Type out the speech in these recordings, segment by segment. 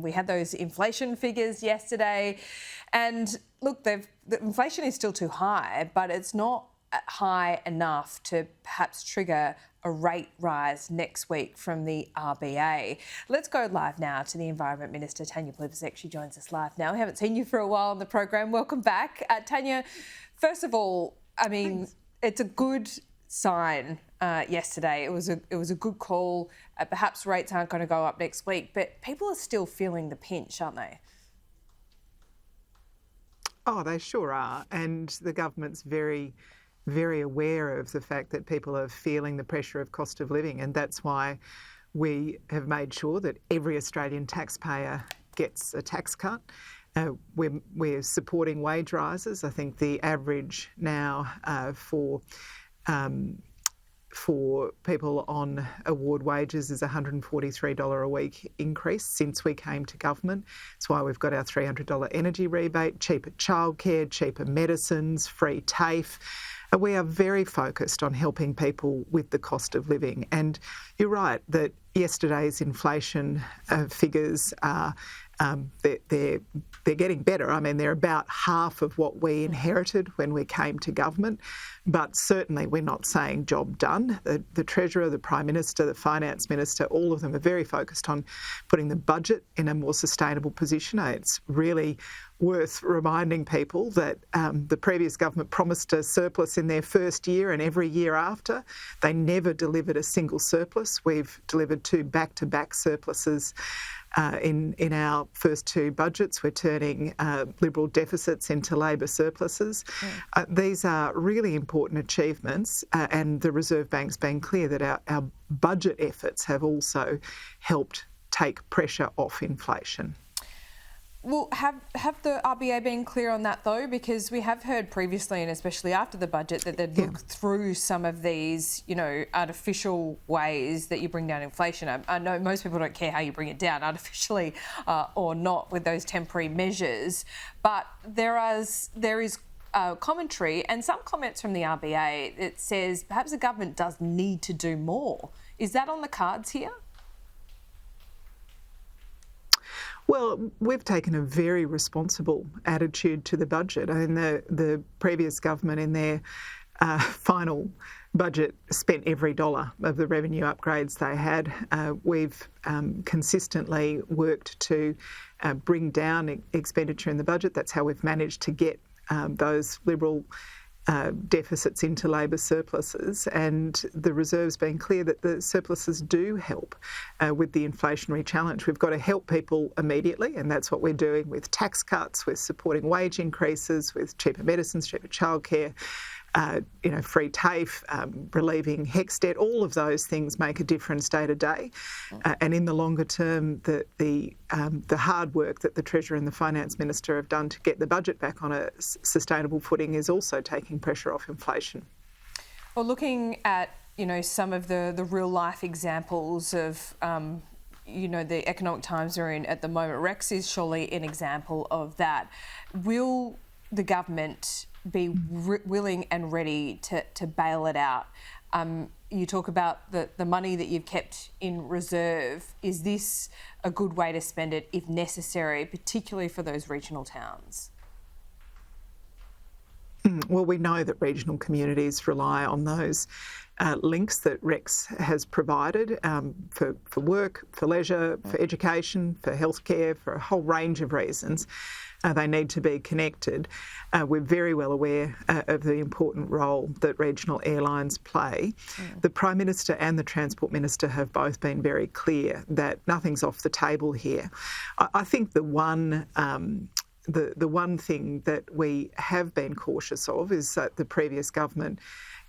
We had those inflation figures yesterday, and look, the inflation is still too high, but it's not high enough to perhaps trigger a rate rise next week from the RBA. Let's go live now to the Environment Minister, Tanya Plibersek. She joins us live now. We haven't seen you for a while on the program. Welcome back. Tanya, first of all, I mean, thanks. It's a good sign yesterday. It was a good call. Perhaps rates aren't going to go up next week, but people are still feeling the pinch, aren't they? Oh, they sure are. And the government's very aware of the fact that people are feeling the pressure of cost of living, and that's why we have made sure that every Australian taxpayer gets a tax cut. We're supporting wage rises. I think the average now for people on award wages is $143 a week increase since we came to government. That's why we've got our $300 energy rebate, cheaper childcare, cheaper medicines, free TAFE. We are very focused on helping people with the cost of living. And you're right that yesterday's inflation figures are they're getting better. I mean, they're about half of what we inherited when we came to government, but certainly we're not saying job done. The Treasurer, the Prime Minister, the Finance Minister, all of them are very focused on putting the budget in a more sustainable position. It's really worth reminding people that the previous government promised a surplus in their first year and every year after. They never delivered a single surplus. We've delivered two back-to-back surpluses in our first two budgets. We're turning Liberal deficits into Labor surpluses. These are really important achievements, and the Reserve Bank's been clear that our budget efforts have also helped take pressure off inflation. Well, have the RBA been clear on that though? Because we have heard previously, and especially after the budget, that they'd look through some of these, artificial ways that you bring down inflation. I know most people don't care how you bring it down, artificially or not, with those temporary measures. But there is commentary and some comments from the RBA that says perhaps the government does need to do more. Is that on the cards here? Well, we've taken a very responsible attitude to the budget. I mean, the previous government in their final budget spent every dollar of the revenue upgrades they had. We've consistently worked to bring down expenditure in the budget. That's how we've managed to get those Liberal deficits into Labor surpluses, and the Reserve's been clear that the surpluses do help with the inflationary challenge. We've got to help people immediately, and that's what we're doing with tax cuts, with supporting wage increases, with cheaper medicines, cheaper childcare, free TAFE, relieving HECS debt. All of those things make a difference day to day. And in the longer term, the hard work that the Treasurer and the Finance Minister have done to get the budget back on a sustainable footing is also taking pressure off inflation. Well, looking at, some of the real life examples of, the economic times we're in at the moment, Rex is surely an example of that. Will the government be willing and ready to bail it out? You talk about the money that you've kept in reserve. Is this a good way to spend it if necessary, particularly for those regional towns? Well, we know that regional communities rely on those links that Rex has provided for work, for leisure, for education, for healthcare, for a whole range of reasons. They need to be connected. We're very well aware of the important role that regional airlines play. The Prime Minister and the Transport Minister have both been very clear that nothing's off the table here. I think the one thing that we have been cautious of is that the previous government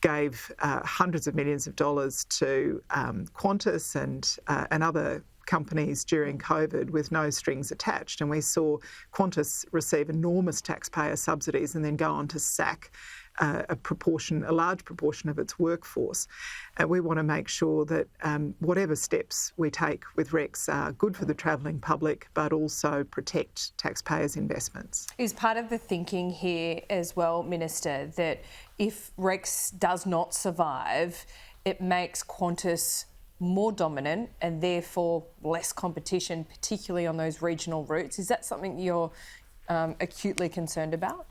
gave hundreds of millions of dollars to Qantas and other companies during COVID with no strings attached. And we saw Qantas receive enormous taxpayer subsidies and then go on to sack a large proportion of its workforce. We want to make sure that whatever steps we take with Rex are good for the travelling public, but also protect taxpayers' investments. Is part of the thinking here as well, Minister, that if Rex does not survive, it makes Qantas more dominant and therefore less competition, particularly on those regional routes. Is that something you're acutely concerned about?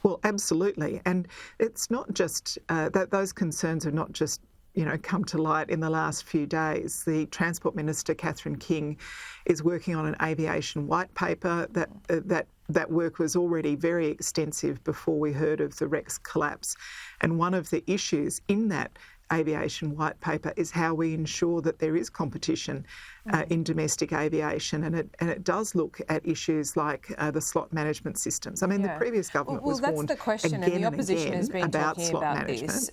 Well, absolutely. And it's not just that those concerns are not just come to light in the last few days. The Transport Minister, Catherine King, is working on an aviation white paper. That work was already very extensive before we heard of the Rex collapse. And one of the issues in that aviation white paper is how we ensure that there is competition in domestic aviation, and it does look at issues like the slot management systems. I mean, the previous government was warned that's the question, again and the opposition has been about talking slot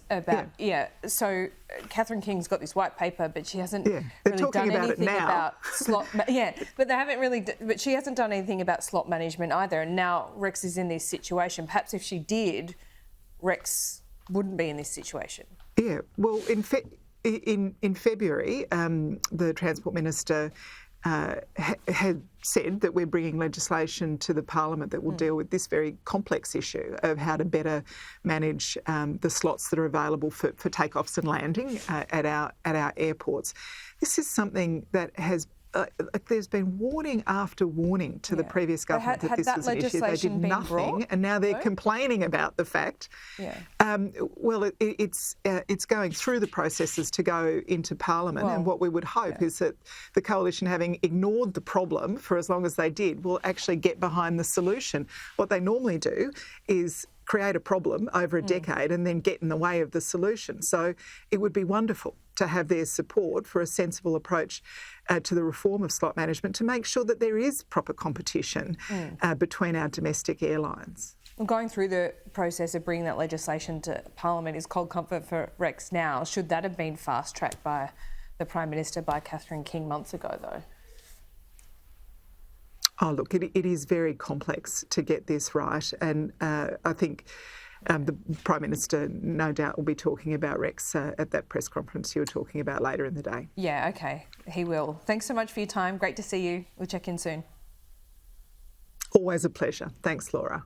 about management. So Catherine King's got this white paper, but she hasn't They're really talking done about anything it now. about slot. But they haven't really. But she hasn't done anything about slot management either. And now Rex is in this situation. Perhaps if she did, Rex wouldn't be in this situation. Yeah, well, in February, the Transport Minister had said that we're bringing legislation to the Parliament that will deal with this very complex issue of how to better manage the slots that are available for takeoffs and landing at our airports. This is something that has. There's been warning after warning to the previous government that this was an issue. They did nothing, and now they're complaining about the fact. Well, it's going through the processes to go into Parliament, and what we would hope is that the coalition, having ignored the problem for as long as they did, will actually get behind the solution. What they normally do is create a problem over a decade and then get in the way of the solution. So it would be wonderful to have their support for a sensible approach to the reform of slot management to make sure that there is proper competition between our domestic airlines. Going through the process of bringing that legislation to Parliament is cold comfort for Rex now. Should that have been fast-tracked by the Prime Minister, by Catherine King, months ago, though? Oh, look, it is very complex to get this right, and I think the Prime Minister no doubt will be talking about Rex at that press conference you were talking about later in the day. Yeah, OK, he will. Thanks so much for your time. Great to see you. We'll check in soon. Always a pleasure. Thanks, Laura.